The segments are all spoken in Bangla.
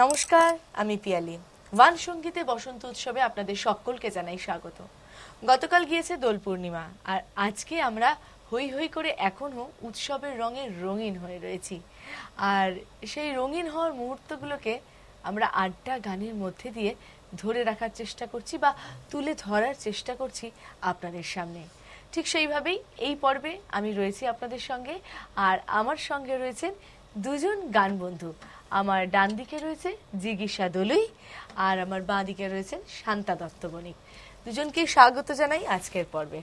নমস্কার, আমি পিয়ালি। ওয়ান সঙ্গীতে বসন্ত উৎসবে আপনাদের সকলকে জানাই স্বাগত। গতকাল গিয়েছে দোল পূর্ণিমা, আর আজকে আমরা হই হই করে এখনো উৎসবের রঙে রঙিন হয়ে রয়েছি। আর সেই রঙিন হওয়ার মুহূর্তগুলোকে আমরা আড্ডা গানের মধ্যে দিয়ে ধরে রাখার চেষ্টা করছি বা তুলে ধরার চেষ্টা করছি আপনাদের সামনে। ঠিক সেইভাবেই এই পর্বে আমি রয়েছি আপনাদের সঙ্গে, আর আমার সঙ্গে রয়েছেন দুজন গান বন্ধু। আমার ডান দিকে রয়েছে জিগিসা দলুই, আর আমার বাঁ দিকে রয়েছেন শান্তা দত্ত বণিক। দুজনকে স্বাগত জানাই আজকের পর্বে।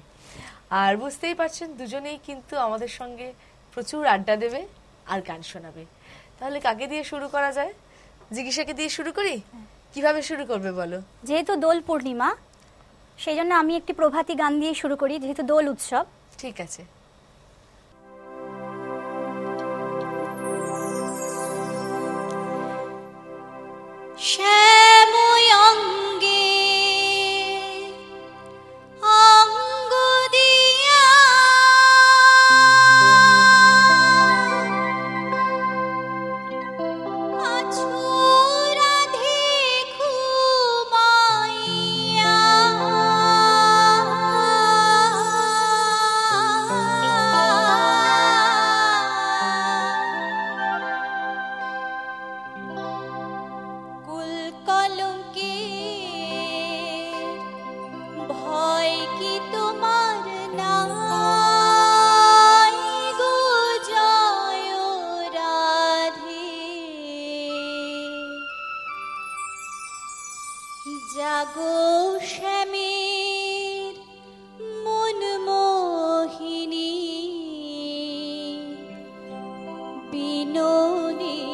আর বুঝতেই পারছেন দুজনেই কিন্তু আমাদের সঙ্গে প্রচুর আড্ডা দেবে আর গান শোনাবে। তাহলে কাকে দিয়ে শুরু করা যায়? জিগিসাকে দিয়ে শুরু করি? কিভাবে শুরু করবে বলো? যেহেতু দোল পূর্ণিমা, সেই জন্য আমি একটি প্রভাতী গান দিয়ে শুরু করি, যেহেতু দোল উৎসব। ঠিক আছে। শ্যাময় অঙ্গে অঙ্গ দিয়া আছো রাধে ঘুমাইয়া, কুল কলঙ্কের ভয় কি তোমার নাই গো জয় রাধে, জাগো শ্যামের মন মোহিনী, বিনোদিনী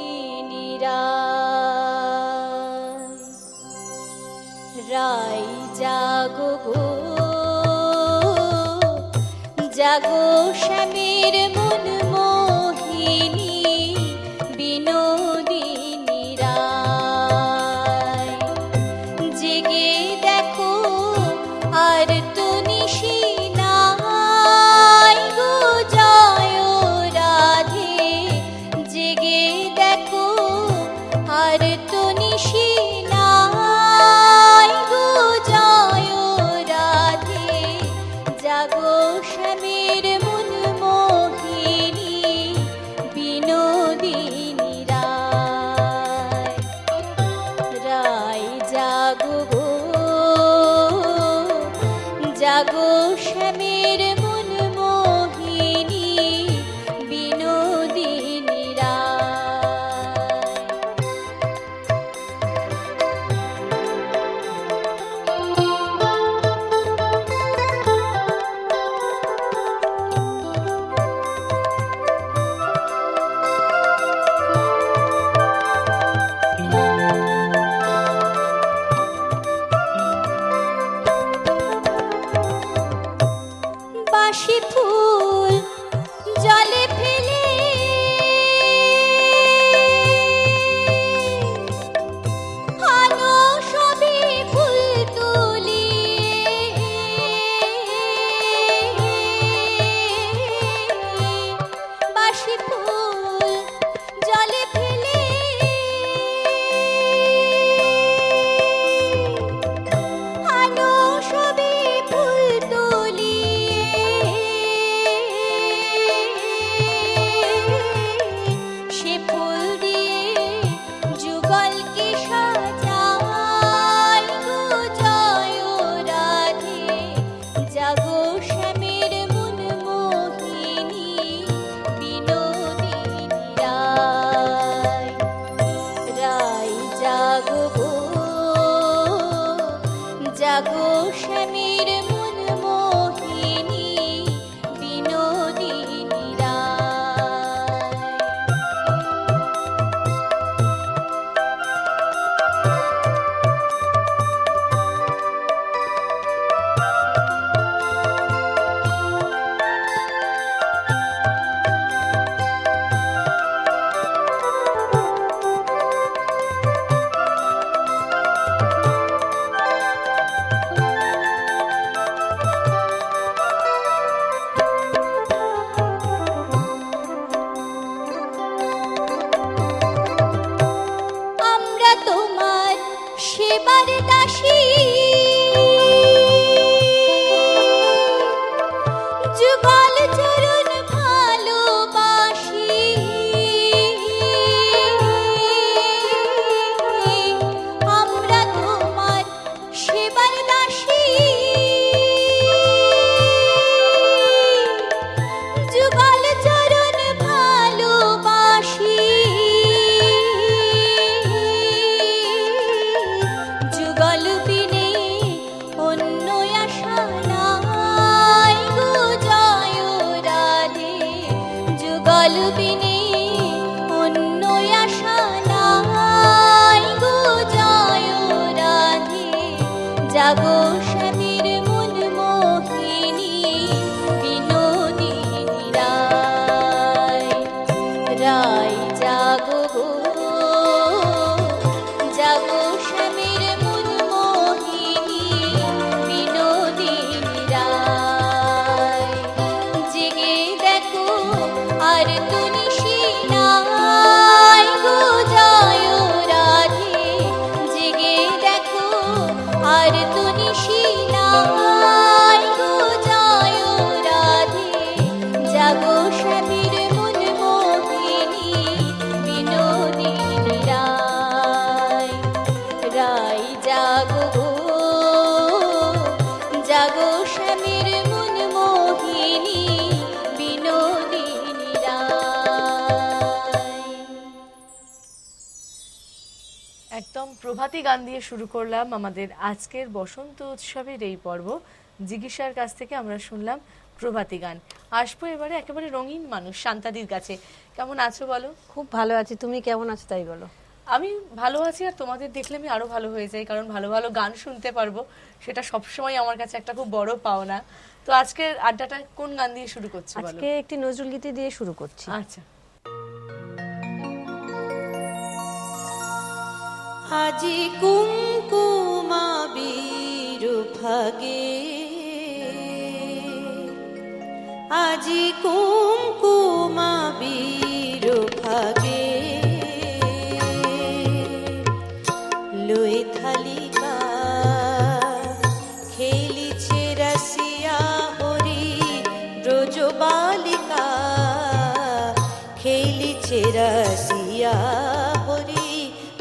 রায় জাগো গো, জাগো শ্যামের মন মোহিনী, বিনোদিনী রায়, জেগে দেখো আর তো নিশি নাই গো জয় রাধে, জেগে দেখো আর তো নিশি নাই গো জয় রাধে, জাগো শ্যামের মন মোহিনী, বিনোদিনী রায়, রায় জাগো গো, জাগো শ্যামের মন মোহিনী, বিনোদিনী রায়। বাসি ফুল জলে ফেলে আলো সবে ফুল তুলি, বাসি ফুল জলে ফেলে আলো সবে ফুল তুলি, সে ফুল দিয়ে যুগলকে সাজাই গো জয় রাধে, জাগো শ্যামের মন মোহিনী, বিনোদিনী রায়, রায় জাগো গো, জাগো শ্যামের মন মোহিনী, বিনোদিনী রায়। সেবার দাসী যুগল চরণ ভালোবাসি আমরা তোমার সেবার দাসী যুগল চরণ ভালোবাসি যুগল বিনে অন্য আশা নাই গো জয় রাধে যুগল বিনে অন্য আশা নাই গো জয় রাধে জাগো স্বামীর মন মোহিনী বিনোদিনী রায় রায় জাগো গো জাগো স্বামীর মন মোহিনী বিনোদিনী রায় জেগে দেখো আর তো নিশি নাই গো জয় রাধে জেগে দেখো আর তো নিশি নাই গো জয় রাধে জাগো স্বামীর মন মোহিনী বিনোদিনী রায় রায় জাগো গো জাগো স্বামীর মন মোহিনী বিনোদিনী রায়। একদম প্রভাতী গান দিয়ে শুরু করলাম আমাদের আজকের বসন্ত উৎসবের এই পর্ব। জিজ্ঞাসার কাছ থেকে আমরা শুনলাম প্রভাতী গান। আসবো এবারে একেবারে রঙিন মানুষ শান্তাদির কাছে। কেমন আছো বলো? খুব ভালো আছি, তুমি কেমন আছো তাই বলো। আমি ভালো আছি, আর তোমাদের দেখলে আমি আরো ভালো হয়ে যাই, কারণ ভালো ভালো গান শুনতে পারবো, সেটা সবসময় আমার কাছে একটা খুব বড় পাওনা। তো আজকের আড্ডাটা কোন গান দিয়ে শুরু করছো বলো? আজকে একটি নজরুল গীতি দিয়ে শুরু করছি। আচ্ছা। আজি কুমকুমাবীর ভাগে আজি কুমকুমাবীর ভাগে লই থালিকা খেলিছে রাসিয়া হরি ব্রজ বালিকা খেলিছে রাসিয়া হরি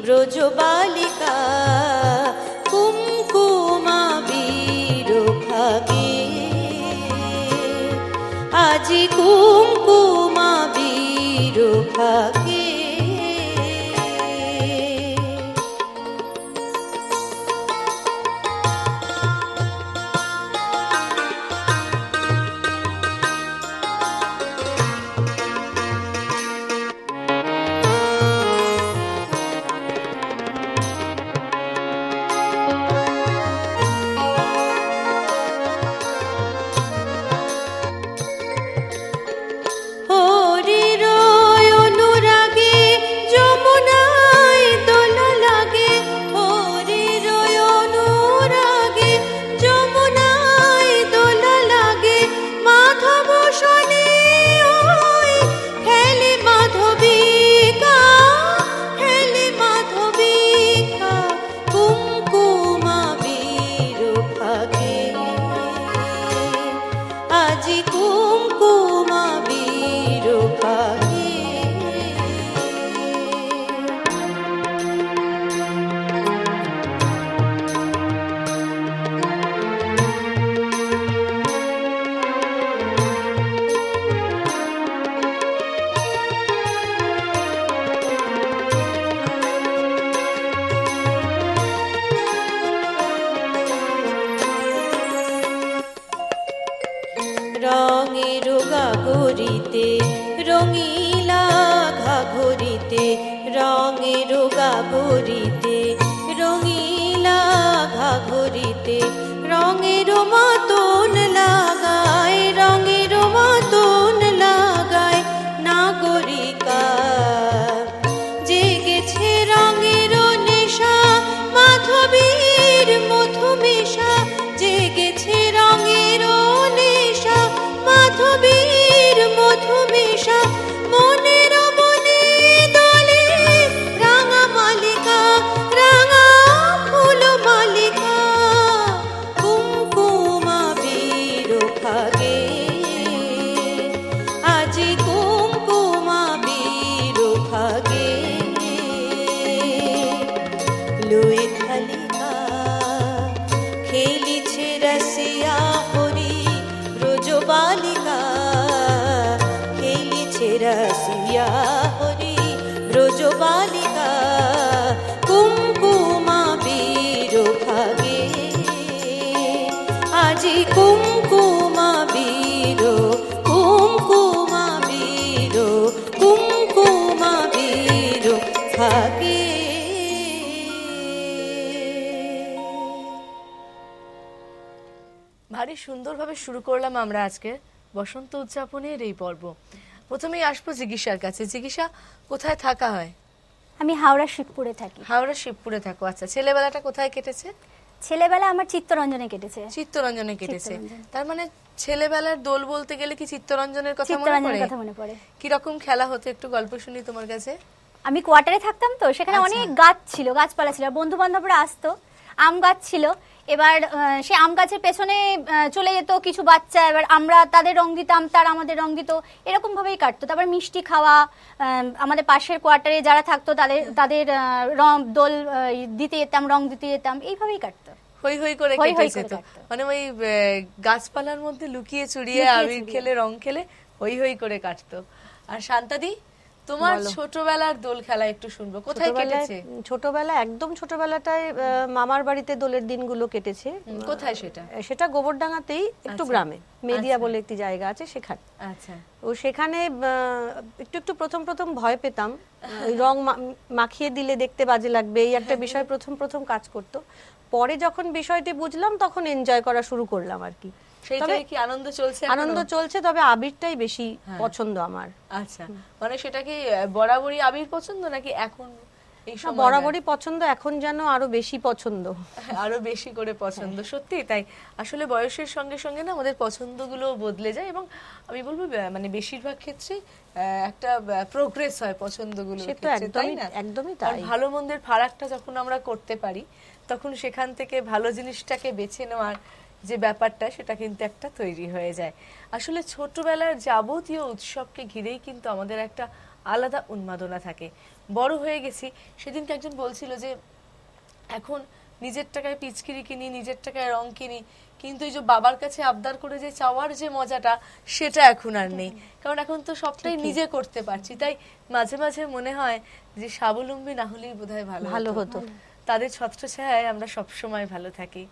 ব্রজ বালিকা কুমকুমাবীর ভাগে আজি কুমকুমাবীর ভাগে রঙের গাগরিতে রঙিলা ঘাঘরিতে রঙের গাগরিতে রঙিলা ঘাঘরিতে রঙের মতন লাগায় রঙের মতন লাগায় নাগরিকা জেগেছে রঙের নেশা মাধবীর মধুমেশা জেগেছে রঙের নেশা মাধবীর মধুমেশা মনের মনে দলে রাঙা মালিকা ভারী সুন্দরভাবে শুরু করলাম আমরা আজকে বসন্ত উদযাপনের এই পর্ব। প্রথমেই আসবো জিজ্ঞাসার কাছে। জিজ্ঞাসা, কোথায় থাকা হয়? আমি হাওড়া শিবপুরে থাকি। হাওড়া শিবপুরে থাকো। আচ্ছা, ছেলেবেলাটা কোথায় কেটেছে? ছেলেবেলা আমার চিত্তরঞ্জনে কেটেছে। চিত্তরঞ্জনে কেটেছে। চিত্তরঞ্জন। তার মানে ছেলেবেলার দোল বলতে গেলে কি চিত্তরঞ্জনের কথা মনে চিত্তরঞ্জনের পড়ে? কথা মনে পড়ে। কি রকম খেলা হতো একটু গল্প শুনি তোমার কাছে। আমি কোয়ার্টারে থাকতাম তো, সেখানে আচ্ছা। অনেক গাছ ছিল, গাছপালা ছিল, বন্ধু বান্ধবরা আসতো, আম গাছ ছিল। এবার সে আম গাছের পেছনে চলে যেত কিছু বাচ্চা, এবার আমরা তাদের রং দিতাম, তারা আমাদের রং দিত, এরকম ভাবেই কাটতো। তারপর মিষ্টি খাওয়া, আমাদের পাশের কোয়ার্টারে যারা থাকতো তাদের রং দোল দিতে যেতাম, রং দিতে যেতাম, এইভাবেই কাটতো। হই হই করে হই হই কেটেছে করে তো, কাটতো। মানে ওই গাছপালার মধ্যে লুকিয়ে চুরিয়ে লুকিয়ে আবির চুরিয়ে। খেলে রং খেলে হই হই করে কাটতো। আর শান্তাদি, তোমার বলো। ছোটবেলার দোল খেলা একটু শুনবো, কোথায় কেটেছে? ছোটবেলা একদম ছোটবেলাটায় মামার বাড়িতে দোলের দিনগুলো কেটেছে। কোথায় সেটা? সেটা গোবরডাঙ্গাতেই, একটু আচ্ছা। গ্রামে, মেদিয়া আচ্ছা। বলে একটি জায়গা আছে সেখানে। আচ্ছা, ও সেখানে একটু একটু প্রথম প্রথম ভয় পেতাম, ওই রং মাখিয়ে দিলে দেখতে বাজে লাগবে, এই একটা বিষয় প্রথম প্রথম কাজ করতো। পরে যখন বিষয়টি বুঝলাম তখন এনজয় করা শুরু করলাম আর কি। সেইটাই কি আনন্দ চলছে এখনো? আনন্দ চলছে, তবে আবিরটাই বেশি পছন্দ আমার। আচ্ছা, মানে সেটা কি বরাবরই আবির পছন্দ নাকি এখন এই সময় বরাবরই পছন্দ, এখন যেন আরো বেশি পছন্দ। আরো বেশি করে পছন্দ? সত্যি তাই। আসলে বয়সের সঙ্গে সঙ্গে না আমাদের পছন্দগুলো বদলে যায়, এবং আমি বলবো মানে বেশিরভাগ ক্ষেত্রে একটা প্রোগ্রেস হয় পছন্দগুলো। সে তো একদমই তাই। ভালো মন্দের ফারাকটা যখন আমরা করতে পারি, তখন সেখান থেকে ভালো জিনিসটাকে বেছে নেওয়ার যে ব্যাপারটা, সেটা কিন্তু একটা তৈরি হয়ে যায়। আসলে ছোটবেলার যাবতীয় উৎসবকে ঘিরেই কিন্তু আমাদের একটা আলাদা উন্মাদনা থাকে। বড় হয়ে গেছি, সেদিনকে একজন বলছিল যে এখন নিজের টাকায় পিচকিরি কিনি, নিজের টাকায় রং কিনি, কিন্তু এই যে বাবার কাছে আবদার করে যে চাওয়ার যে মজাটা, সেটা এখন আর নেই। কারণ এখন তো সবটাই নিজে করতে পারছি। তাই মাঝে মাঝে মনে হয় যে স্বাবলম্বী না হলেই বোধহয় ভালো হতো। তাদের ছত্রছায়ায় আমরা সবসময় ভালো থাকি।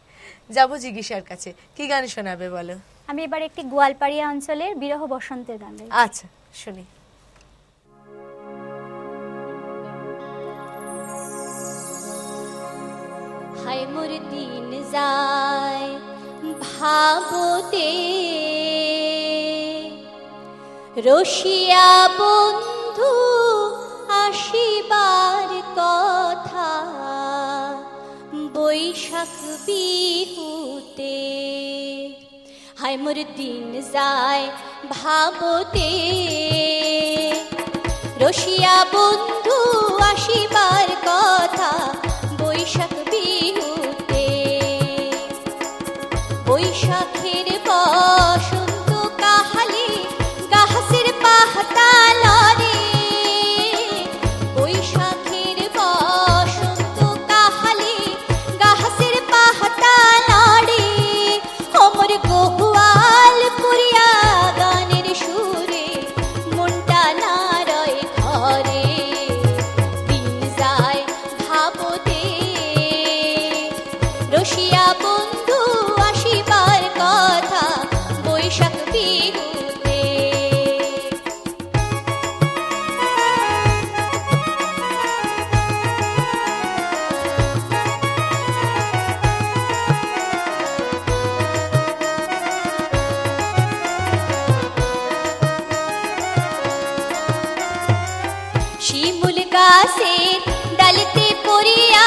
যাবো জিজ্ঞাসার কাছে, কি গান শোনাবে বলো? আমি এবার একটি গোয়ালপাড়িয়া অঞ্চলের বিরহ বসন্তের গান গাইছি। আচ্ছা, শুনি। হায় মোর দিন যায় ভাবতে, রসিয়া বন্ধু আসিবার কথা, বৈশাখ বিহুতে। হায় মোর দিন যায় ভাবতে, রসিয়া বন্ধু আসিবার কথা, বৈশাখ বিহুতে। বৈশাখের বসন্ত কাহালে গাছের পাতা লরে, বৈশাখের বসন্ত কাহালে গাছের পাতা লরে। অমর গোয়াল পুরিয়া গানের সুরে মনটা না রয় ঘরে। দিন যায় ভাবতে, রসিয়া বন্ধু আসিবার কথা, বৈশাখ বিহুতে। শিমুল গাছের ডালিতে পড়িয়া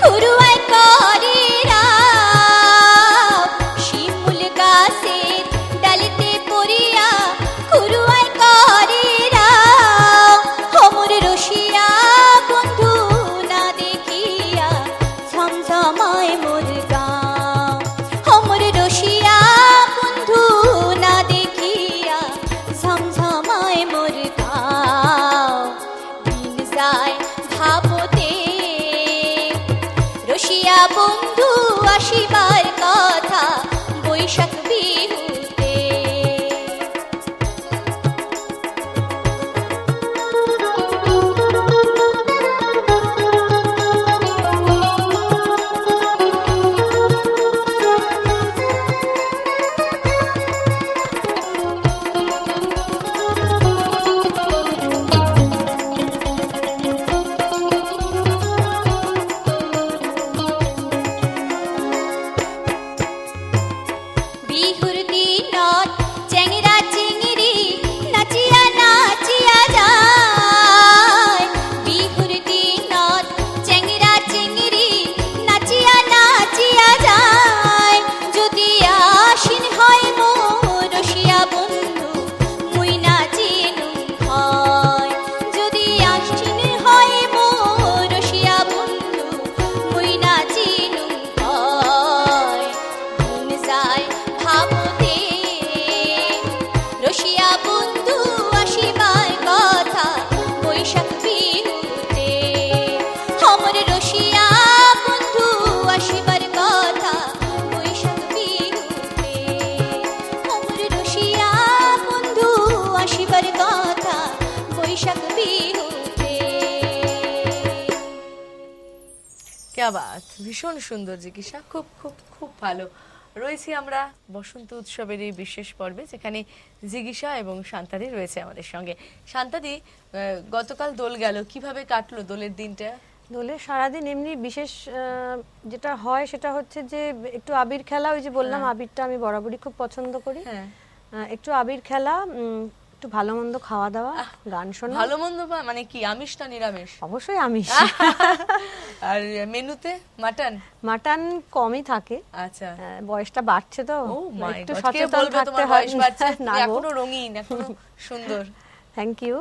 খুরুয়ায় করে রাত। শিমুল গাছের ডালিতে পড়িয়া খুরুয়ায় করে রাত। অমর রসিয়া বন্ধু না দেখিয়া ঝমঝমায় মোর গাঁ। অমর রসিয়া বন্ধু না দেখিয়া ঝমঝমায় মোর গাঁ। দিন যায় ভাবতে, রসিয়া বন্ধু আসিবার কথা, বৈশাখ বিহুতে। ক্যা বাত, ভীষণ সুন্দর জিজ্ঞাসা, খুব খুব খুব ভালো। রয়েছি আমরা বসন্ত উৎসবের এই বিশেষ পর্বে, যেখানে জিগিসা এবং শান্তাদি রয়েছে আমাদের সঙ্গে। শান্তাদি, গতকাল দোল গেল, কিভাবে কাটলো দোলের দিনটা? দোলে সারাদিন এমনি বিশেষ যেটা হয় সেটা হচ্ছে যে একটু আবির খেলা, ওই যে বললাম আবিরটা আমি বরাবরই খুব পছন্দ করি। হ্যাঁ, একটু আবির খেলা, একটু ভালো মন্দ খাওয়া দাওয়া, গান শোনা। ভালো মন্দ মানে কি, আমিষ না নিরামিষ? অবশ্যই আমিষ। আর মেনুতে মাটন? মাটন কমই থাকে, আচ্ছা। বয়সটা বাড়ছে তো ও মাই একটু গড, কে সচেতন বলবে থাকতে তোমার হয়। বয়স বাড়ছে? না তুমি গো, এখনো রঙিন, এখনো সুন্দর। Thank you.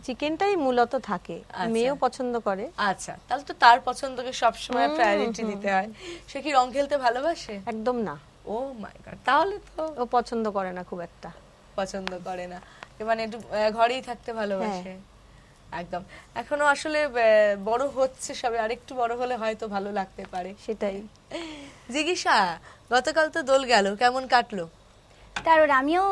চিকেনটাই মূলত থাকে, আচ্ছা। মেয়েও পছন্দ করে। আচ্ছা, তাহলে তো তার পছন্দকে সবসময় প্রায়োরিটি দিতে হয়। সে কি রং খেলতে ভালোবাসে? একদম না, ও মাই গড, তাহলে তো ও পছন্দ করে না খুব একটা। পছন্দ করে না, মানে একটু ঘরেই থাকতে ভালোবাসে। একদম, এখনো আসলে বড় হচ্ছে সবে, আরেকটু বড় হলে হয়তো ভালো লাগতে পারে। সেটাই। জিগিসা, গতকাল তো দোল গেল, কেমন কাটলো? কারণ আমিও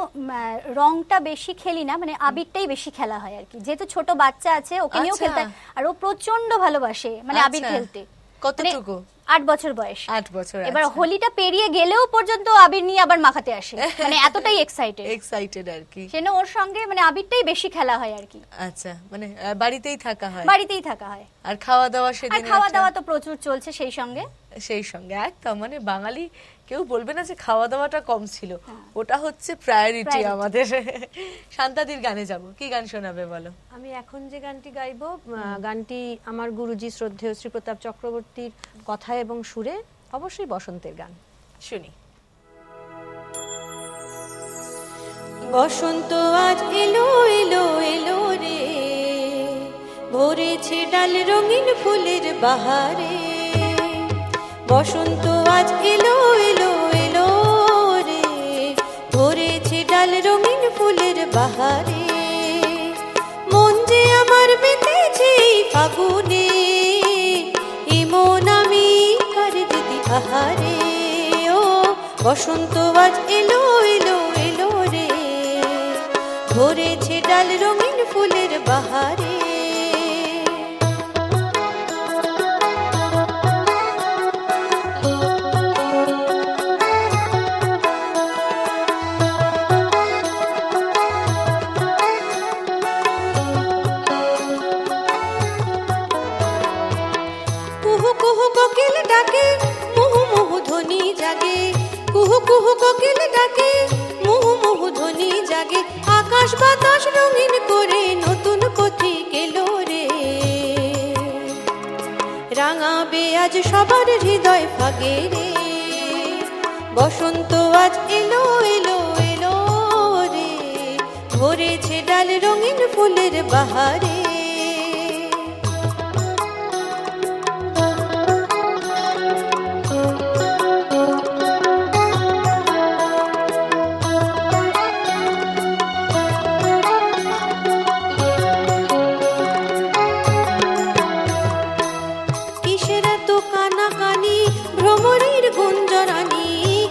রংটা বেশি খেলি না, মানে আবিরটাই বেশি খেলা হয় আর কি। যেহেতু ছোট বাচ্চা আছে, ওকে নিয়েও আচ্ছা। খেলতে হয়। আর ও প্রচন্ড ভালোবাসে মানে আবির আচ্ছা। খেলতে। কতটুকু? 8 বছর বয়স। 8 বছর। এবার হোলিটা পেরিয়ে গেলেও পর্যন্ত আবির নিয়ে আবার মাখাতে আসে, মানে এতটাই এক্সাইটেড। এক্সাইটেড আর কি। সেজন্য ওর সঙ্গে মানে আবিরটাই বেশি খেলা হয় আর কি। আচ্ছা, মানে বাড়িতেই থাকা হয়? বাড়িতেই থাকা হয়। আর খাওয়া দাওয়া আর সেদিন? খাওয়া দাওয়া তো প্রচুর চলছে সেই সঙ্গে। সেই সঙ্গে একদম, মানে বাঙালি কেউ বলবে না যে খাওয়া দাওয়াটা কম ছিল, ওটা হচ্ছে প্রায়োরিটি আমাদের। শান্তাদির গানে যাব, কি গান শোনাবে বলো? আমি এখন যে গানটি গাইবো, গানটি আমার গুরুজি শ্রদ্ধেয় শ্রী প্রতাপ চক্রবর্তীর কথা এবং সুরে, অবশ্যই বসন্তের গান। শুনি। বসন্ত আজ এলো এলো এলো রে, ভরেছে ডাল রঙিন ফুলের বাহারে। বসন্ত আজ এলো এলো এলো রে, ভরেছে ডাল রঙিন ফুলের বাহারে। মন যে আমার মেতেছে এই ফাগুনে, এমন আমি কার যদি আহারে। ও বসন্ত আজ এলো এলো এলো রে, ভরেছে ডাল রঙিন ফুলের বাহারে। কুহু কুহু কোকিল ডাকে, মুহু মুহু ধ্বনি জাগে। কুহু কুহু কোকিল ডাকে, মুহু মুহু ধ্বনি জাগে। আকাশ বাতাস রঙিন করে নতুন পথিক এলো রে, রাঙাবে আজ সবার হৃদয় ফাগে রে। বসন্ত আজ এলো এলো এলো রে, ভরেছে ডাল রঙিন ফুলের বাহারে। কিসের এত কানাকানি ভ্রমরের গুঞ্জরানি,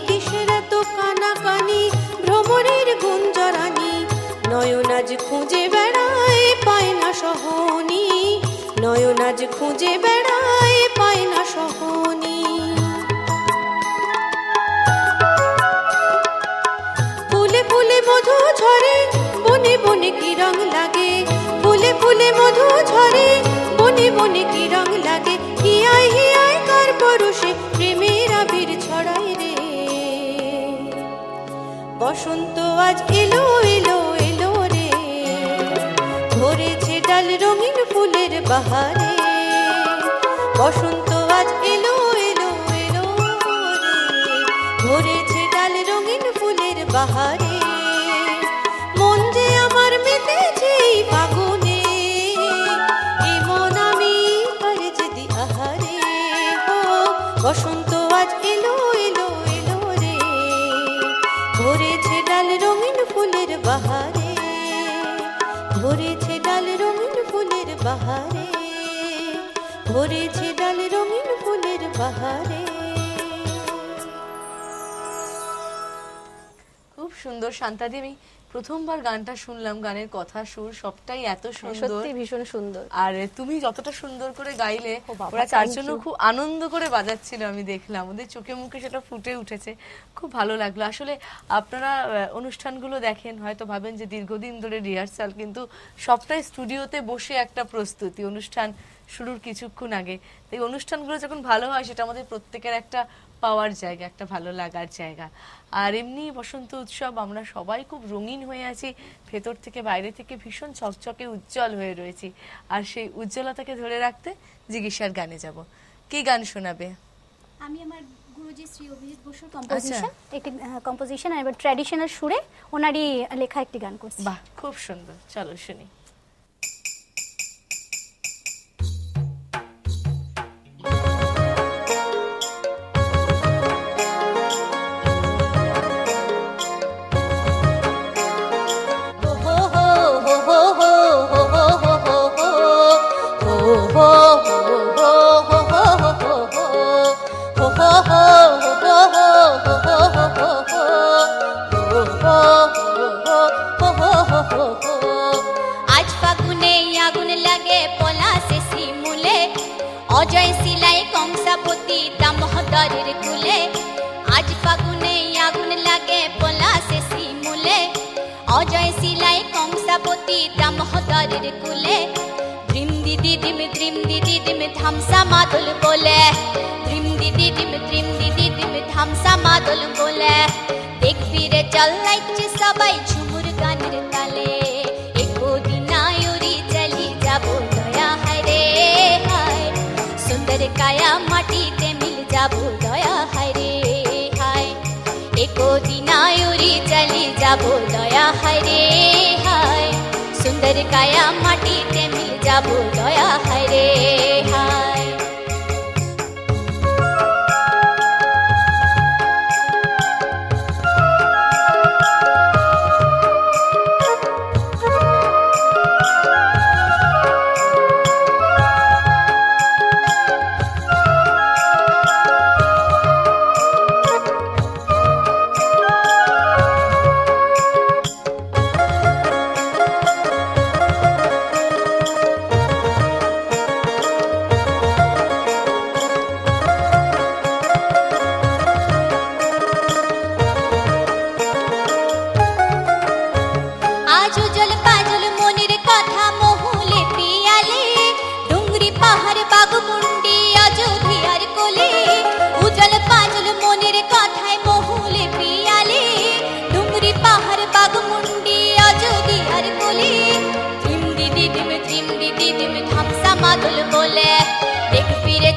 কিসের এত কানাকানি ভ্রমরের গুঞ্জরানি। নয়ন আজ খুঁজে বেড়ায় পায় না সহনি, নয়ন আজ খুঁজে বেড়ায় পায় না সহনি। ফুলে ফুলে মধু ঝরে, বনে বনে কি রং লাগে। ফুলে ফুলে মধু ঝরে, বনে বনে কি রং লাগে। হিয়ায় কার পরশে প্রেমের আবির ছড়ায় রে। বসন্ত আজ এলো এলো এলো রে, ভরেছে ডাল রঙিন ফুলের বাহারে। বসন্ত আজ এলো এলো এলো রে, ভরেছে ডাল রঙিন ফুলের বাহারে। মন যে আমার মেতেছে এই ফাগুনে, এমন আমি কার যদি আহারে। ও বসন্ত আজ এলো এলো এলো রে, ভরেছে ডাল রঙিন ফুলের বাহারে। ভরেছে ডাল রঙিন ফুলের বাহারে, ভরেছে ডাল রঙিন ফুলের বাহারে। খুব সুন্দর শান্তাদি, আমি প্রথমবার গানটা শুনলাম, গানের কথা সুর সবটাই এত সুন্দর, সত্যি ভীষণ সুন্দর। আর তুমি যতটা সুন্দর করে গাইলে ও বাবা, ওরা thank চারজনও you. খুব আনন্দ করে বাজাচ্ছিল, আমি দেখলাম ওদের চোখে মুখে সেটা ফুটে উঠেছে, খুব ভালো লাগলো। আসলে আপনারা অনুষ্ঠানগুলো দেখেন হয়তো ভাবেন যে দীর্ঘদিন ধরে রিহার্সাল, কিন্তু সবটাই স্টুডিওতে বসে একটা প্রস্তুতি, অনুষ্ঠান শুরুর কিছুক্ষণ আগে। তো এই অনুষ্ঠানগুলো যখন ভালো হয় সেটা আমাদের প্রত্যেকের একটা পাওয়ার জায়গা, একটা ভালো লাগার জায়গা। আর এমনি বসন্ত উৎসব আমরা সবাই খুব রঙিন হয়ে আছি, ভেতর থেকে বাইরে থেকে ভীষণ চকচকে উজ্জ্বল হয়ে রয়েছি। আর সেই উজ্জ্বলতাকে ধরে রাখতে জিজ্ঞাসার গানে যাব। কি গান শোনাবে? আমি আমার গুরুজি শ্রী অভিজিৎ বসুর একটি কম্পোজিশন আর এবার ট্র্যাডিশনাল সুরে ওনারই লেখা একটি গান করছি। বাহ, খুব সুন্দর, চলো শুনি। আজ ফাগুনে আগুন লাগে পলাশে শিমুলে, অজয় সিলাই কংসাপতি দামোদরের কুলে। আজ ফাগুনে আগুন লাগে পলাশে শিমুলে, অজয় সিলাই কংসাপতি দামোদরের কুলে। দ্রিম দিদি দিম ধামসা মাদল বলে, দ্রিম দিদি দিম ধামসা মাদল বলে। দেখবি রে চল্লাইছে সবাই ঝুমুর গানের তালে, চলি যাব দয়া হায় রে হায়, সুন্দর কায়া মাটিতে মিল যাব দয়া হায় রে হায়। একো দিনায়ুরি চলি যাব দয়া হায় রে হায়, সুন্দর কায়া মাটিতে মিল যাব দয়া হায় রে হায়।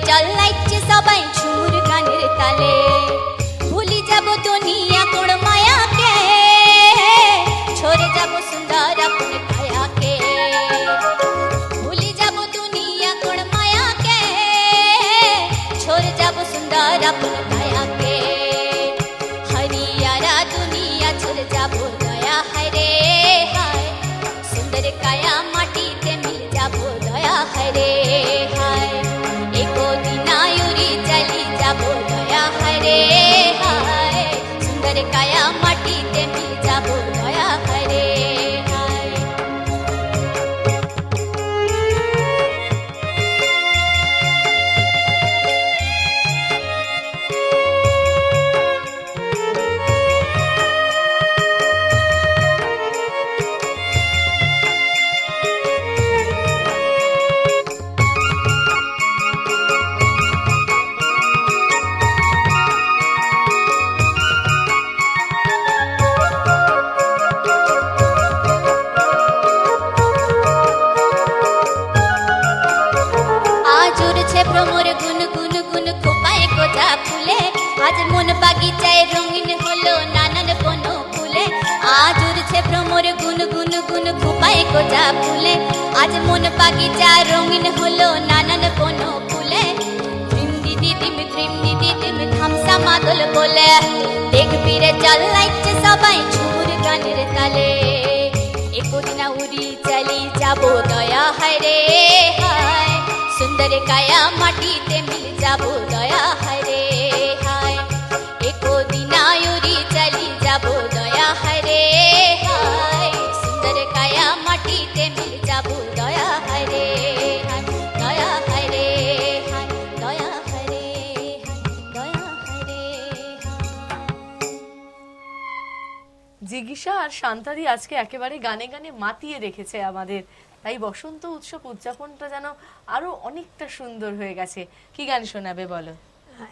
চল্লাইছে সবাই ঝুমুর গানের তালে, ভুলি যাব দুনিয়া কোন মায়াকে, ছড়ে যাব সুন্দর আপন কায়াকে। ভুলি যাব দুনিয়া কোন মায়াকে, ছড়ে যাব সুন্দর আপন কায়াকে। হরিয়ারা দুনিয়া ছড়ে যাব দয়া হায় রে হায়, সুন্দর কায়া মাটিতে মিল যাব দয়া হায় রে হায়। চলি যাব দয়া হায় রে হায়, সুন্দর কায়া মাটিতে মিল যাব দয়া হায় রে হায়। ভ্রমর গুন গুন গুন খোপায় গোজা ফুলে, আজ মন বাগিচায় রঙিন হলো নানান বন ফুলে। আজ উড়ছে ভ্রমর গুন গুন গুন খোপায় গোজা ফুলে, আজ মন বাগিচা রঙিন হলো নানান বন ফুলে। দ্রিম দিদি দিম ধামসা মাদল বলে, দেখবি রে চল্লাইছে সবাই ঝুমুর গানের তালে। একদিনা উড়ি চলি যাব দয়া হায় রে হায়, সুন্দর কায়া মাটিতে মিল যাব দয়া হায় রে হায়। একদিনা উড়ি চলি যাব দয়া হায় রে হায়, জিজ্ঞাসা আর শান্তাদি আজকে একেবারে গানে গানে মাতিয়ে রেখেছে আমাদের, তাই বসন্ত উৎসব উদযাপনটা যেন আরো অনেকটা সুন্দর হয়ে গেছে। কি গান শোনাবে বলো?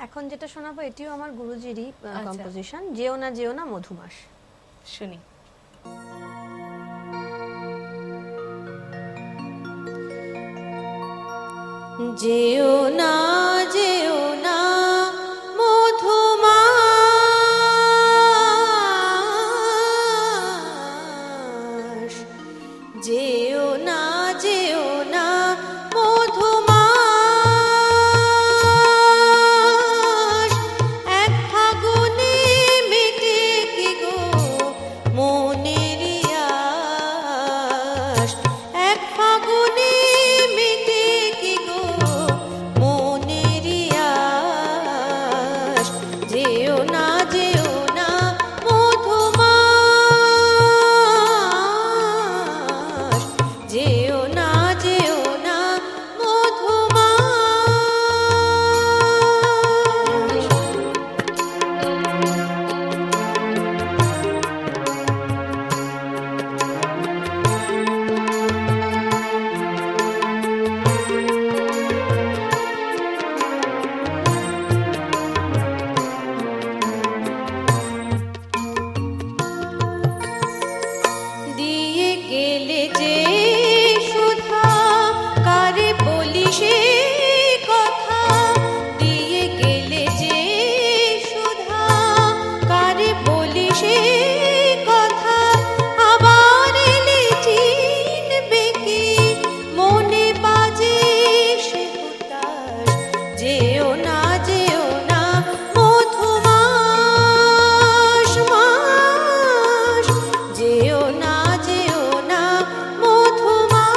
এখন যেটা শোনাবো এটিও আমার গুরুজিরই আচ্ছা। কম্পোজিশন, যেও না মধুমাস। শুনি। যেও না মধুমাস, যেও না মধুমাস, এক ফাগুনে মেটে কি গো মনের আশ, এক ফাগুনে মেটে কি গো মনের আশ, যেও না মধুমাস, যেও না মধুমাস। দিয়ে গেলে যে সুধা, কারে বলি সে কথা, দিয়ে গেলে যে সুধা, কারে বলি সে কথা, আবার এলে চিনবে কি মনে বাজে সে হুতাশ, যেও না মধুমাস মাস, যেও না মধুমাস।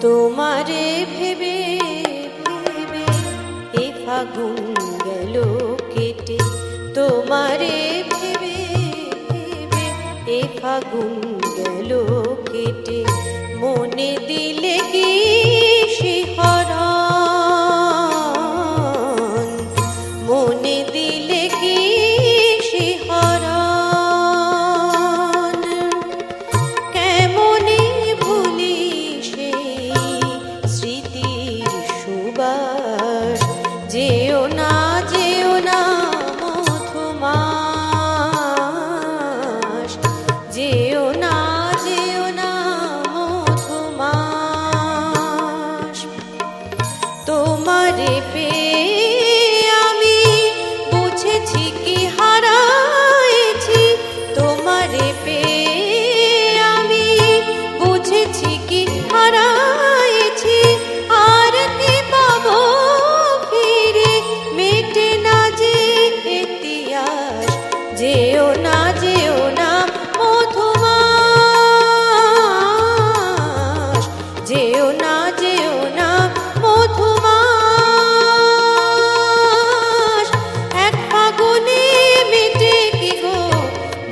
তোমারে ভেবে ভেবে এ ফাগুন গেল কেটে, তোমারে ভেবে ভেবে এ ফাগুন গেল কেটে, মনে দিলে কি শিহরণ, মনে দিলে কি শিহরণ, কেমনে ভুলি সেই স্মৃতির সুবাস, যেও না মধুমাস, যেও না মধুমাস। তোমারে পেয়ে আমি বুঝেছি কি হারাইছি, তোমারে পেয়ে আমি বুঝেছি কি হারাইছি, আর কি পাবো ফিরে মেটে না যে ইতিহাস, যেও না মধুমাস, যেও না মধুমাস, এক ফাগুনে মেটে কি গো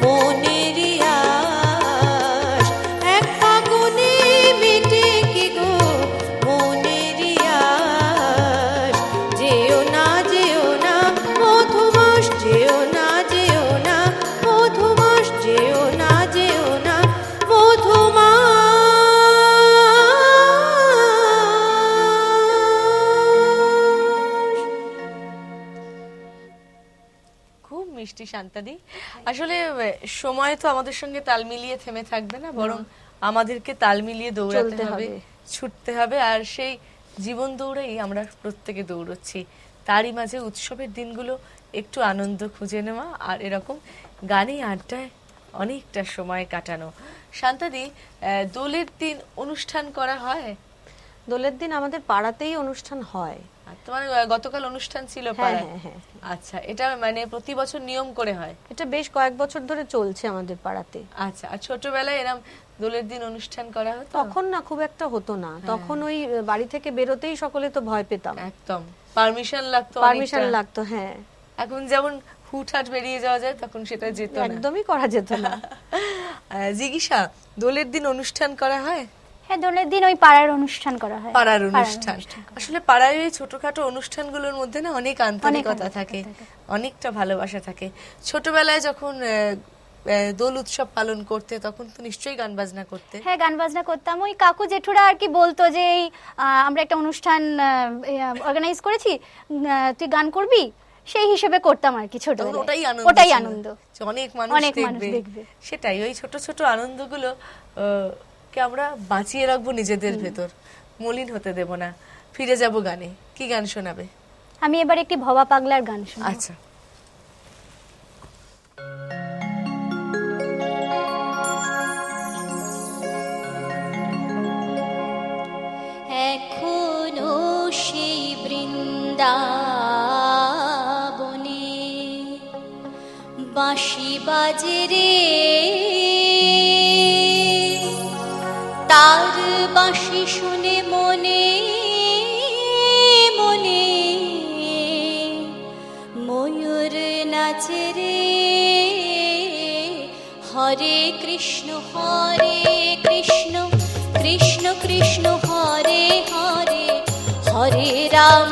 মনের আশ, এক ফাগুনে মেটে কি গো মনের আশ, যেও না মধুমাস, যেও না মধুমাস, যেও না মধুমাস। খুব মিষ্টি শান্তাদি। আসলে সময় তো আমাদের সঙ্গে তাল মিলিয়ে থেমে থাকবে না, বরং আমাদেরকে তাল মিলিয়ে দৌড়াতে চলতে হবে, হবে। ছুটতে হবে, আর সেই জীবন দৌড়েই আমরা প্রত্যেকে দৌড়চ্ছি। তারই মাঝে উৎসবের দিনগুলো একটু আনন্দ খুঁজে নেওয়া আর এরকম গানে আড্ডায় অনেকটা সময় কাটানো। শান্তাদি, দোলের দিন অনুষ্ঠান করা হয়? দোলের দিন আমাদের পাড়াতেই অনুষ্ঠান হয়, আর তোমার গতকাল অনুষ্ঠান ছিল হ্যাঁ, পাড়ায়? হ্যাঁ, হ্যাঁ। আচ্ছা, এটা মানে প্রতি বছর নিয়ম করে হয়? এটা বেশ কয়েক বছর ধরে চলছে আমাদের পাড়াতে। আচ্ছা, আর ছোটবেলায় এরম দোলের দিন অনুষ্ঠান করা হতো? তখন না, খুব একটা হতো না, তখন ওই বাড়ি থেকে বেরোতেই সকলে তো ভয় পেতাম, একদম পারমিশন লাগতো, পারমিশন অনেকটা। লাগতো। হ্যাঁ, এখন যেমন হুটহাট বেরিয়ে যাওয়া যায়, তখন সেটা যেত না। একদমই করা যেত না। জিজ্ঞাসা, দোলের দিন অনুষ্ঠান করা হয়? হ্যাঁ, দোলের দিন ওই পাড়ার অনুষ্ঠান করা হয়। পাড়ার অনুষ্ঠান। আসলে পাড়ার এই ছোটখাটো অনুষ্ঠানগুলোর মধ্যে না অনেক আন্তরিকতা থাকে, অনেকটা ভালোবাসা থাকে। ছোটবেলায় যখন দোল উৎসব পালন করতে, তখন তো নিশ্চয়ই গান বাজনা করতে? হ্যাঁ, গান বাজনা করতাম। ওই কাকু জেঠুরা আর কি বলতো যে এই আমরা একটা অনুষ্ঠান অর্গানাইজ করেছি, তুই গান করবি, সেই হিসেবে করতাম আর কি ছোটবেলায়। ওটাই আনন্দ, যে অনেক মানুষ দেখবে। সেটাই, ওই ছোট ছোট আনন্দগুলো কে আমরা বাঁচিয়ে রাখবো নিজেদের ভেতর, মলিন হতে দেব না। ফিরে যাব গানে। কি গান শোনাবে? আমি এবার একটি ভবা পাগলার গান শোনাবো। আচ্ছা। এখনো সেই বৃন্দাবনে বাঁশি বাজে রে, তার বাঁশি শুনে মনে মনে ময়ূর নাচে রে। হরে কৃষ্ণ কৃষ্ণ কৃষ্ণ হরে হরে, হরে রাম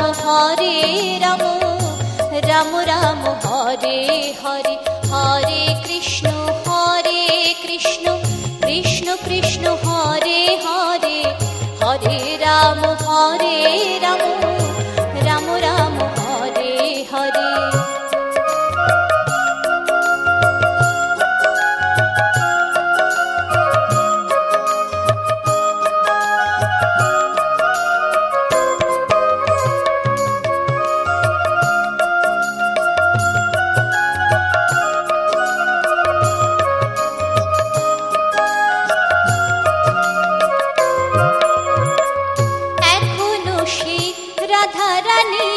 রাম রাম হরে হরে, হরে কৃষ্ণ কৃষ্ণ কৃষ্ণ হরে হরে, হরে রাম রাম রাম হরে হরে। রাধারানী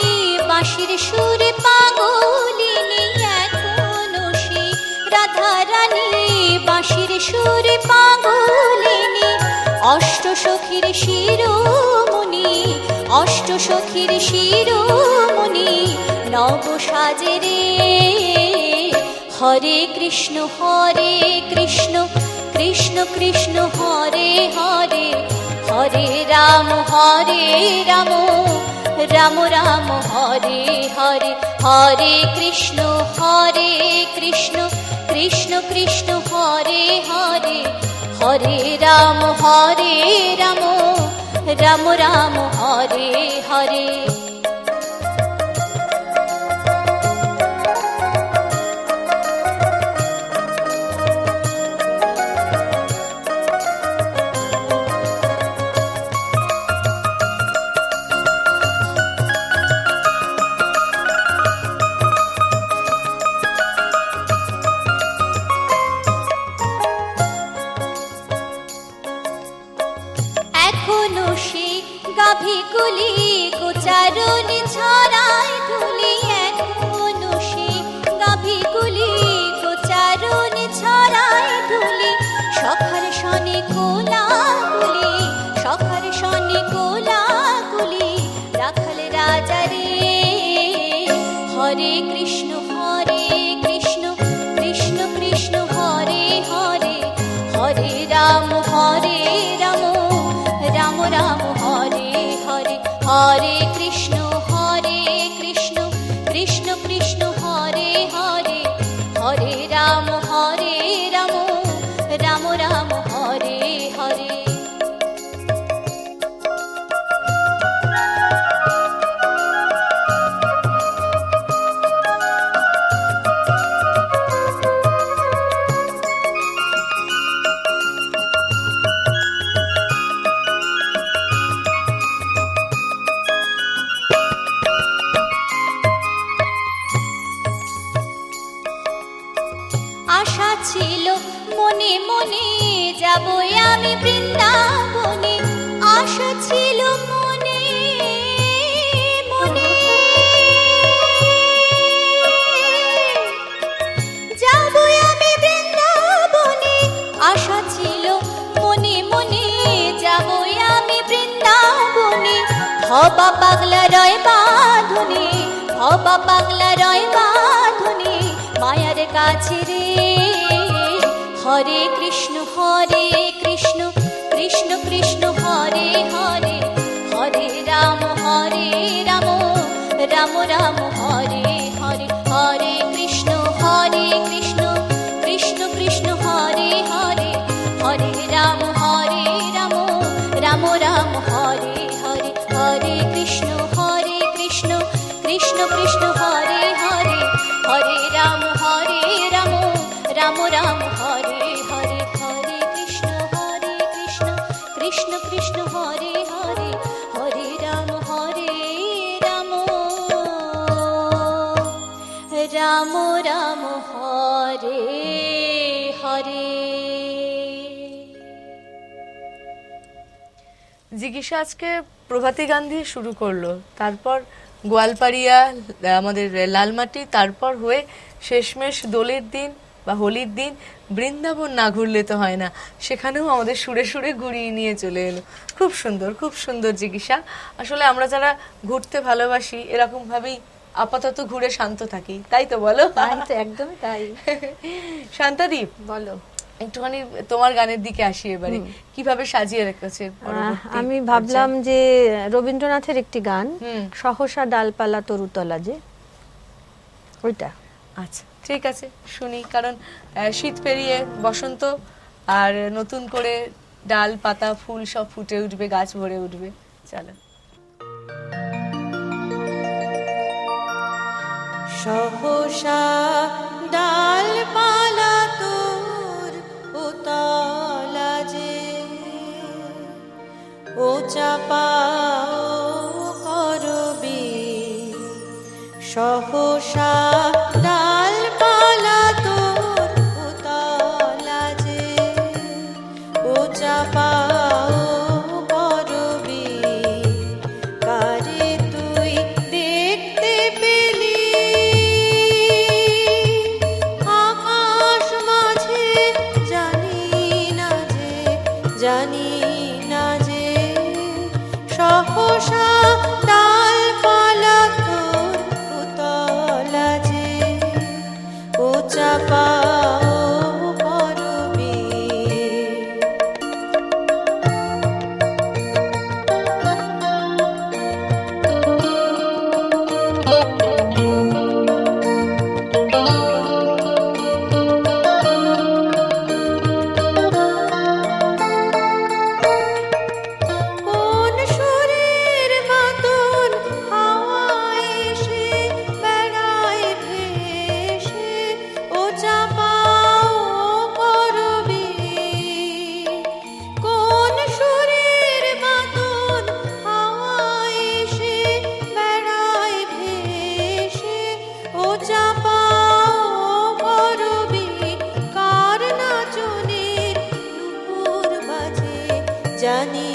বাঁশির সুরে পাগলিনী, এখনো সে রাধারানী বাঁশির সুরে পাগলিনী। অষ্ট সখীর শিরোমণি, অষ্ট সখীর শিরোমণি নব সাজে রে। হরে কৃষ্ণ কৃষ্ণ কৃষ্ণ হরে হরে, হরে রাম রাম রাম হরে হরে, হরে কৃষ্ণ কৃষ্ণ কৃষ্ণ হরে হরে, হরে রাম রাম রাম হরে হরে। এখনো সে গাভীগুলি গোচারণ ছড়ায় ধুলি, এখনো সে গাভীগুলি গোচারণ ছড়ায় ধুলি। সখার শনে কোলাগুলি, সখার শনে কোলাগুলি রাখাল রাজা রে। হরে কৃষ্ণ কৃষ্ণ কৃষ্ণ হরে হরে, হরে রাম রাম রাম হরে হরে, হরে কৃষ্ণ কৃষ্ণ কৃষ্ণ হরে হরে, হরে রাম রাম রাম হরে হরে। আশা ছিল মনে মনে যাব আমি বৃন্দাবনে, আশা ছিল মনে মনে ভবা পাগলা রয় বাঁধুনি, ভবা পাগলা রয় বাঁধুনি মায়ার কাছে রে। হরে কৃষ্ণ কৃষ্ণ কৃষ্ণ হরে হরে, হরে রাম রাম রাম হরে হরে। হরে কৃষ্ণ কৃষ্ণ কৃষ্ণ হরে হরে, হরে রাম রাম রাম হরে হরে। হরে কৃষ্ণ কৃষ্ণ কৃষ্ণ হরে হরে, হরে রাম রাম রাম হরে হরে। হরে কৃষ্ণ কৃষ্ণ কৃষ্ণ হরে হরে, হরে রাম রাম রাম হরে হরে। জিজ্ঞাসা আজকে প্রভাতী গান দিয়ে শুরু করলো, তারপর গোয়ালপাড়িয়া, আমাদের লালমাটি, তারপর হয়ে শেষমেশ দোলের দিন বা হোলির দিন বৃন্দাবন না ঘুরলে তো হয় না, সেখানেও আমাদের সুরে সুরে ঘুরিয়ে নিয়ে চলে এলো। খুব সুন্দর, খুব সুন্দর জিজ্ঞাসা। আসলে আমরা যারা ঘুরতে ভালোবাসি এরকম ভাবেই আপাতত ঘুরে শান্ত থাকি, তাই তো বলো? তাই তো, একদমই তাই। শান্তাদি, বলো। একটুখানি তোমার গানের দিকে আসি এবারে, কিভাবে সাজিয়ে রেখেছে? আমি ভাবলাম যে রবীন্দ্রনাথের একটি গান, সহসা ডালপালা তরুতলা, যে ওইটা। আচ্ছা, ঠিক আছে, শুনি। কারণ শীত পেরিয়ে বসন্ত, আর নতুন করে ডাল পাতা ফুল সব ফুটে উঠবে, গাছ ভরে উঠবে। চলো। সহসা ডালপালা তোর উতলা যে, ও চাপা করবি। সহসা ডালপালা তোর উতলা যে, ও চাপা করবি। কারে তুই দেখতে পেলি আকাশ মাঝে, জানি না যে সহসা ডালপালা তোর উতলা যে, ও চাপা করবি। কোন সুরের মতন হাওয়ায় এসে বেড়ায় ভেসে, ও চাপাও করবি। কোন সুরের মতন হাওয়ায় এসে বেড়ায় ভেসে, ও চাপাও করবি। কার নাচনের নুপুর বাজে, জানি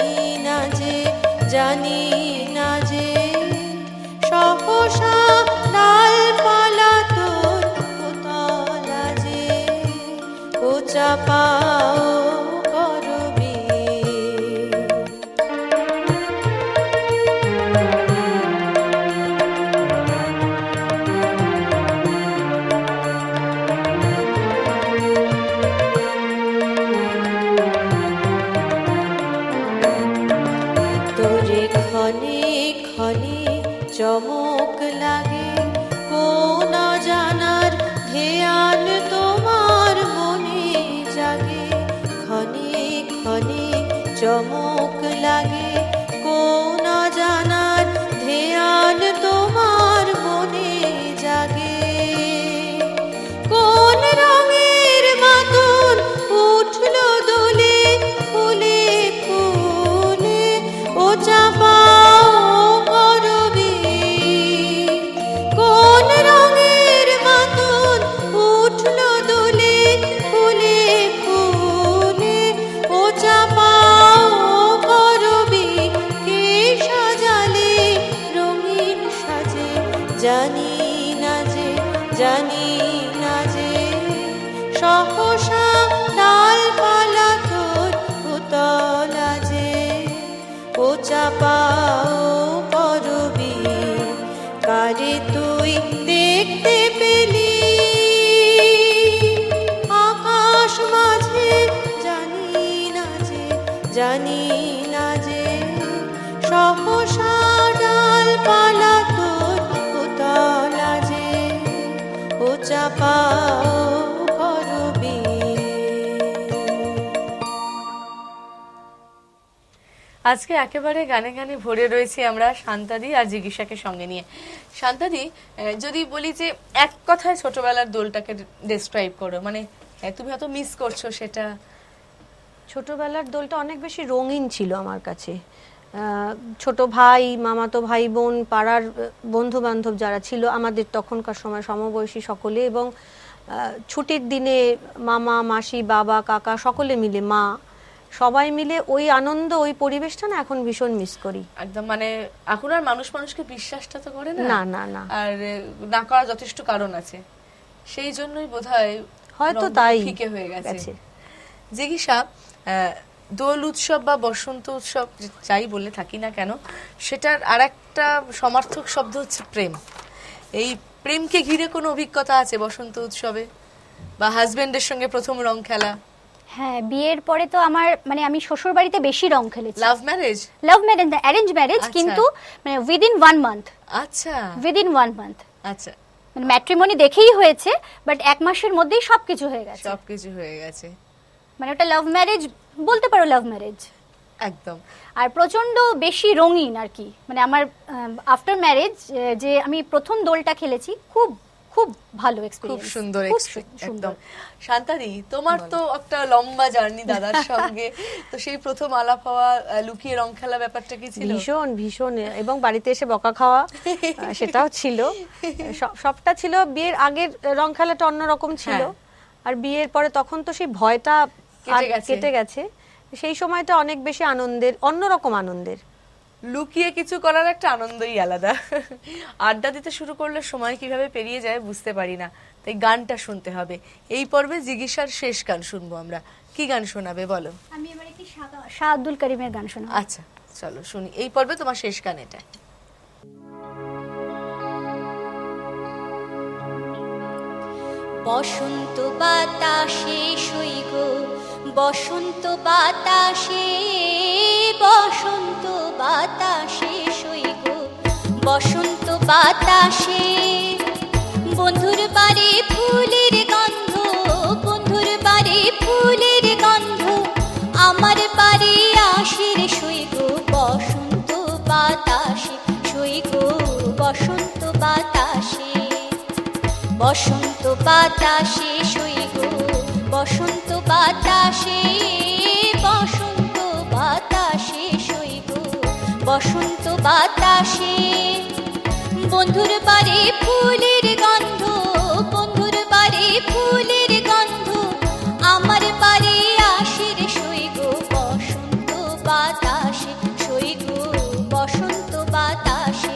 না যে সহসা ডালপালা তোর উতলা যে, ও চাপাও করবি। তোরে ক্ষণে ক্ষণে চমক লাগে, কোন জানার ধ্যান তোমার মনে জাগে। ক্ষণে ক্ষণে চমক লাগে, কোন জানার ধ্যান তোমার মনে জাগে। কোন রঙের মাতন উঠলো দোলে ফুলে ফুলে, ও চাপাও করবি। কোন রঙের মাতন উঠলো দোলে ফুলে ফুলে, ও চাপাও করবি। কে সাজালে রঙিন সাজে, জানি না যে সহসা ডালপালা তোর উতলা যে, ও চাপাও চাপাও করবে। আজকে একেবারে গানে গানে ভরে রয়েছি আমরা শান্তাদি আর জিজ্ঞাসাকে সঙ্গে নিয়ে। শান্তাদি, যদি বলি যে এক কথায় ছোটবেলার দোলটাকে ডেসক্রাইব করো, মানে তুমি হয়তো মিস করছো সেটা। ছোটবেলার দোলটা অনেক বেশি রঙিন ছিল আমার কাছে। ছোট ভাই, মামাতো ভাই বোন, পাড়ার বন্ধু বান্ধব যারা ছিল আমাদের তখনকার সময় সমবয়সী সকলে, এবং ছুটির দিনে মামা মাসি বাবা কাকা সকলে মিলে, মা, সবাই মিলে ওই আনন্দ, ওই পরিবেশটা না এখন ভীষণ মিস করি। একদম, মানে এখন আর মানুষ মানুষকে বিশ্বাসটা তো করে না। না না না, আর না করার যথেষ্ট কারণ আছে, সেই জন্যই বোধহয় হয়তো রংগুলো তাই ফিকে হয়ে গেছে। গেছে। জিজ্ঞাসা, দোল উৎসব বা বসন্ত উৎসব যাই বলে থাকি না কেন, সেটার আর একটা সমার্থক শব্দ হচ্ছে প্রেম। এই প্রেমকে ঘিরে কোনো অভিজ্ঞতা আছে বসন্ত উৎসবে, বা হাজবেন্ডের সঙ্গে প্রথম রং খেলা? হ্যাঁ, বিয়ের পরে তো আমার মানে আমি শ্বশুর বাড়িতে বেশি রং খেলেছি। Love marriage? Love marriage, arrange marriage, আচ্ছা। কিন্তু মানে উইদিন 1 মান্থ। আচ্ছা উইদিন 1 মান্থ, আচ্ছা, মানে ম্যাট্রিমনি দেখেই হয়েছে, বাট 1 মাসের মধ্যেই সবকিছু হয়ে গেছে। সবকিছু হয়ে গেছে, মানে ওটা লাভ ম্যারেজ বলতে পারো, লাভ ম্যারেজ। একদম। আর প্রচন্ড বেশি রঙিন আর কি, মানে আমার আফটার ম্যারেজ যে আমি প্রথম দোলটা খেলেছি, খুব খুব ভালো খুব এক্সপেরিয়েন্স, সুন্দর একদম। শান্তাদি, তোমার তো একটা লম্বা জার্নি দাদার সঙ্গে, তো সেই প্রথম আলাপ হওয়া, লুকিয়ে রং খেলা ব্যাপারটা কি ছিল? ভীষণ ভীষণ, এবং বাড়িতে এসে বকা খাওয়া সেটাও ছিল, সবটা ছিল। বিয়ের আগের রং খেলাটা অন্যরকম ছিল, আর বিয়ের পরে তখন তো সেই ভয়টা কেটে গেছে। সেই সময়টা অনেক বেশি আনন্দের, অন্যরকম আনন্দের। লুকিয়ে কিছু করার একটা আনন্দই আলাদা। আড্ডা দিতে শুরু করলে সময় কিভাবে পেরিয়ে যায় বুঝতে পারি না, তাই গানটা শুনতে হবে। এই পর্বে জিজ্ঞাসার শেষ গান শুনবো আমরা। কি গান শোনাবে বলো? আমি এবার একটি শাহ আব্দুল করিমের গান শোনাবো। আচ্ছা চলো শুনি, এই পর্বে তোমার শেষ গান এটা। বসন্ত বাতাসে সইগ, বসন্ত বাতাসে, বসন্ত বাতাসে সইগ, বসন্ত বাতাসে, বন্ধুর বাড়ি ফুলের গন্ধ, বন্ধুর বাড়ি ফুলের গন্ধ, আমার বাড়ি আশির সইগ, বসন্ত বাতাসে সইগ, বসন্ত বাতাসে, বসন্ত বাতাসে সইগ, বসন্ত বাতাসে, বসন্ত বাতাসে সইগ, বসন্ত বাতাসে, বন্ধুর বাড়ি ফুলের গন্ধ, বন্ধুর বাড়ি ফুলের গন্ধ, আমার বাড়ি আশির সইগ, বসন্ত বাতাসে সইগ, বসন্ত বাতাসে।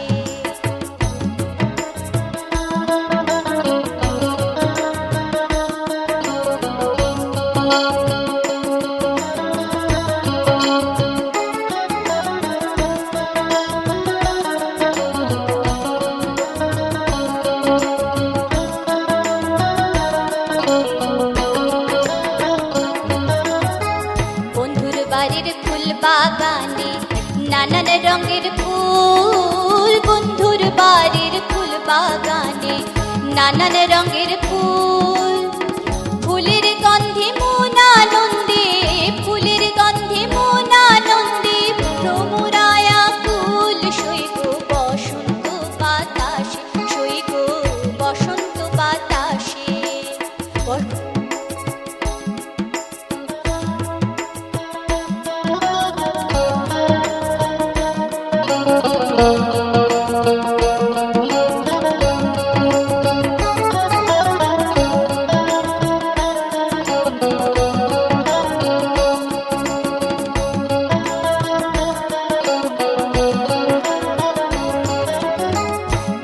বন্ধুর বাড়ির ফুল বাগানে নানান রঙের ফুল, বন্ধুর বাড়ির ফুল বাগানে নানান রঙের ফুল, ফুলের গন্ধে মন আনন্দে, ফুলের গন্ধে মন আনন্দে, ভ্রমরায়া কুল সইগ, বসন্ত বাতাসে সইগ, বসন্ত বাতাসে।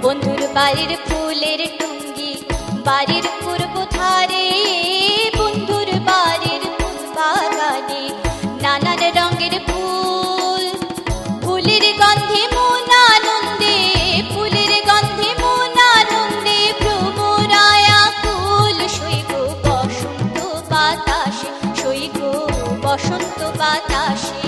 বন্ধুর বাড়ির ফুলের টুঙ্গি, বাড়ির পূর্ব ধারে, বন্ধুর বাড়ির ফুল বাগানে নানান রঙের ফুল, ফুলের গন্ধে মন আনন্দে, ফুলের গন্ধে মন আনন্দে, ভ্রমরায়া কুল সইগ, বসন্ত বাতাসে সইগ, বসন্ত বাতাসে।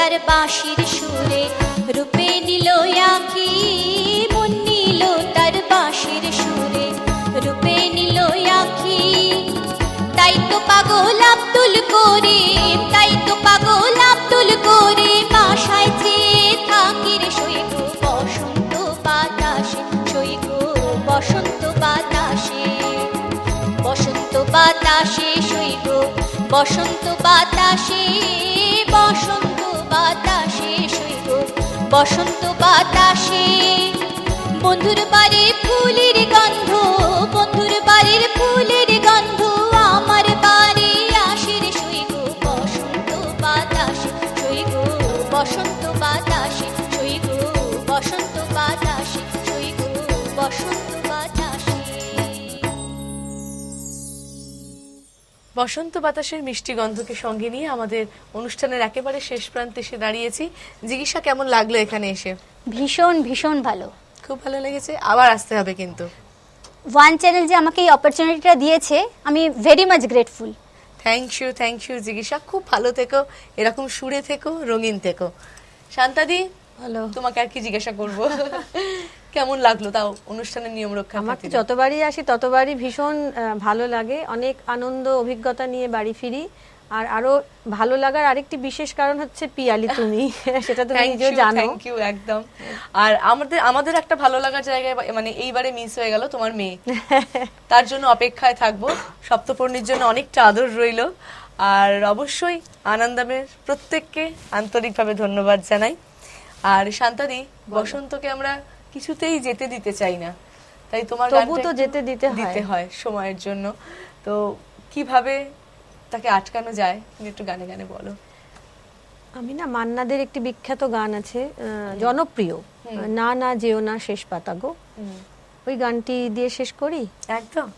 তার বাঁশির সুরে, রূপে নিল আঁখি মন নিল তার বাঁশির সুরে, রূপে নিল আঁখি। তাই তো পাগল আব্দুল করিম, তাই তো পাগল আব্দুল করিম আশায় চেয়ে থাকি রে সই গো বসন্ত বাতাসে, সই গো বসন্ত বাতাসে, বসন্ত বাতাসে সই গো বসন্ত বাতাসে, বসন্ত বাতাসে সই গো বসন্ত বাতাসে। বন্ধুর বাড়ির ফুলের গন্ধ, বন্ধুর বাড়ির ফুলের গন্ধ আমার বাড়ি আসে রে সই গো বসন্ত বাতাসে, সই গো বসন্ত বাতাসে, সই গো বসন্ত বাতাসে, সই গো বসন্ত বাতাসে। বসন্ত বাতাসের মিষ্টি গন্ধকে সঙ্গে নিয়ে আমাদের অনুষ্ঠানের একেবারে শেষ প্রান্তে এসে দাঁড়িয়েছি। জিজ্ঞাসা কেমন লাগলো এখানে এসে? ভীষণ ভীষণ ভালো। খুব ভালো লেগেছে, আবার আসতে হবে কিন্তু। ওয়ান চ্যানেল যে আমাকে এই অপরচুনিটিটা দিয়েছে, আমি very much grateful. Thank you জিজ্ঞাসা, খুব ভালো থেকো, এরকম সুরে থেকো, রঙিন থেকো। শান্তাদি, ভালো। তোমাকে আর কি জিজ্ঞাসা করব, কেমন লাগলো তাও অনুষ্ঠানের নিয়ম রক্ষা? আমার তো যতবারই আসি ততবারই ভীষণ ভালো লাগে, অনেক আনন্দ অভিজ্ঞতা নিয়ে বাড়ি ফিরি। আর আরো ভালো লাগার আরেকটি বিশেষ কারণ হচ্ছে পিয়ালি তুমি, সেটা তুমি নিজেও জানো। থ্যাংক ইউ, একদম। আর আমাদের একটা ভালো লাগার জায়গায় মানে এইবারে মিস হয়ে গেল তোমার মেয়ে, তার জন্য অপেক্ষায় থাকবো। সপ্তপর্ণির জন্য অনেকটা আদর রইলো। আর অবশ্যই আনন্দামের প্রত্যেককে আন্তরিকভাবে ধন্যবাদ জানাই। আর শান্তাদি, বসন্তকে আমরা কিছুতেই যেতে দিতে চাই না, তাই তোমার তবু গানটা তো যেতে দিতে হয় সময়ের জন্য। তো কিভাবে তাকে আটকানো যায়, তুমি একটু গানে গানে বলো। আমি না, মান্নাদের একটি বিখ্যাত গান আছে, জনপ্রিয়, না না যেও না শেষ পাতা গো, ওই গানটি দিয়ে শেষ করি। একদম।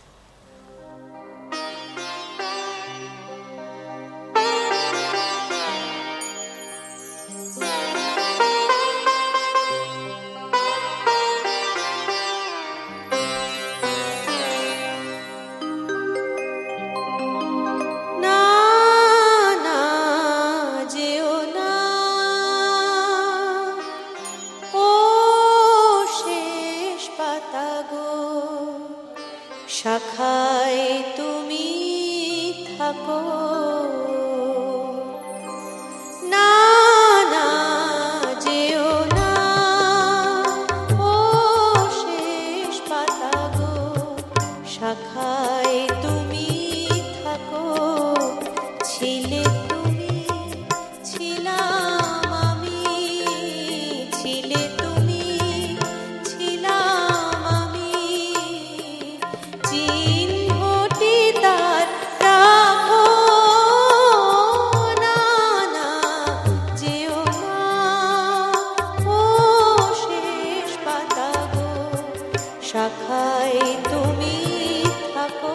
না না যেও না, ও শেষ পাতা গো, শাখায় তুমি থাকো। না না যেও না, ও শেষ পাতা গো, শাখায় তুমি থাকো। ছিলে তুমি, ছিলাম আমি, ছিলে তুমি, ছিলাম আমি, চিহ্নটি তার রাখো। না না যেও না, ও শেষ পাতা গো, শাখায় তুমি থাকো।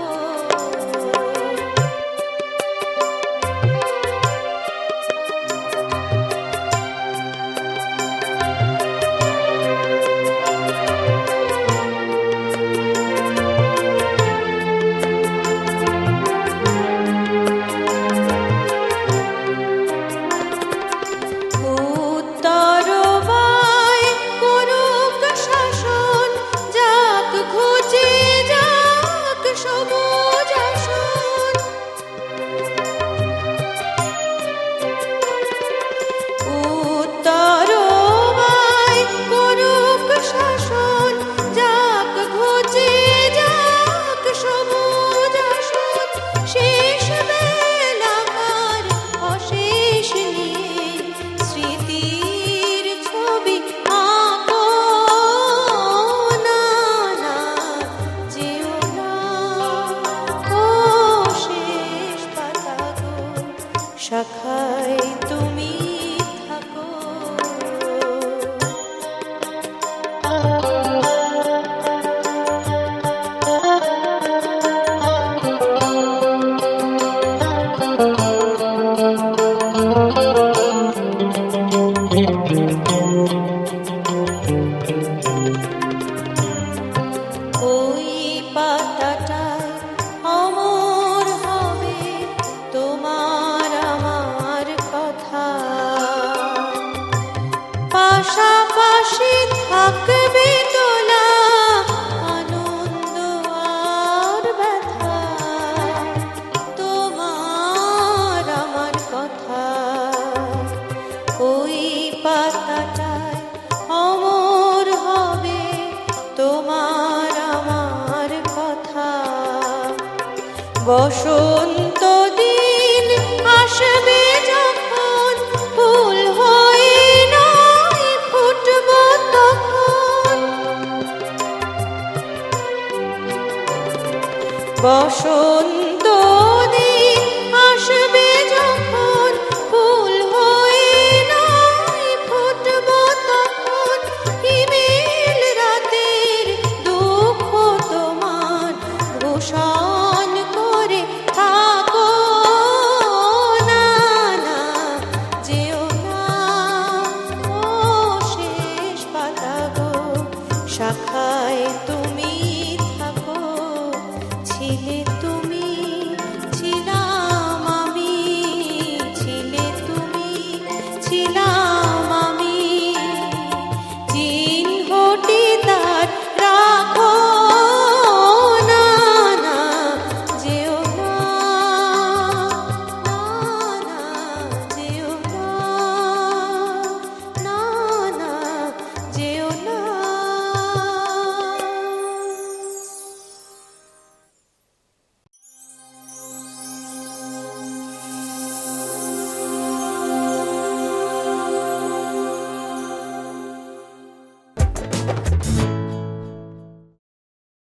উত্তরবায় করুক শাসন, যাক ঘুচে যাক সবুজ আসন। উত্তরবায় করুক শাসন, যাক ঘুচে যাক সবুজ আসন। শেষ বেলাকার অশেষ নিয়ে স্মৃতির ছবি আঁকো। না না যেও না, ও শেষ পাতা গো, শাখায় তুমি থাকো। ওই পাতাটায় অমর হবে তোমার আমার কথা। হাসি থাকবে তোলা, আনন্দ আর ব্যথা, তোমার আমার কথা ওই পাতাটায় অমর হবে, তোমার আমার কথা। বসন্ত দিন আসবে যখন, ফুল হয়ে নয় ফুটব তখন। বসন্ত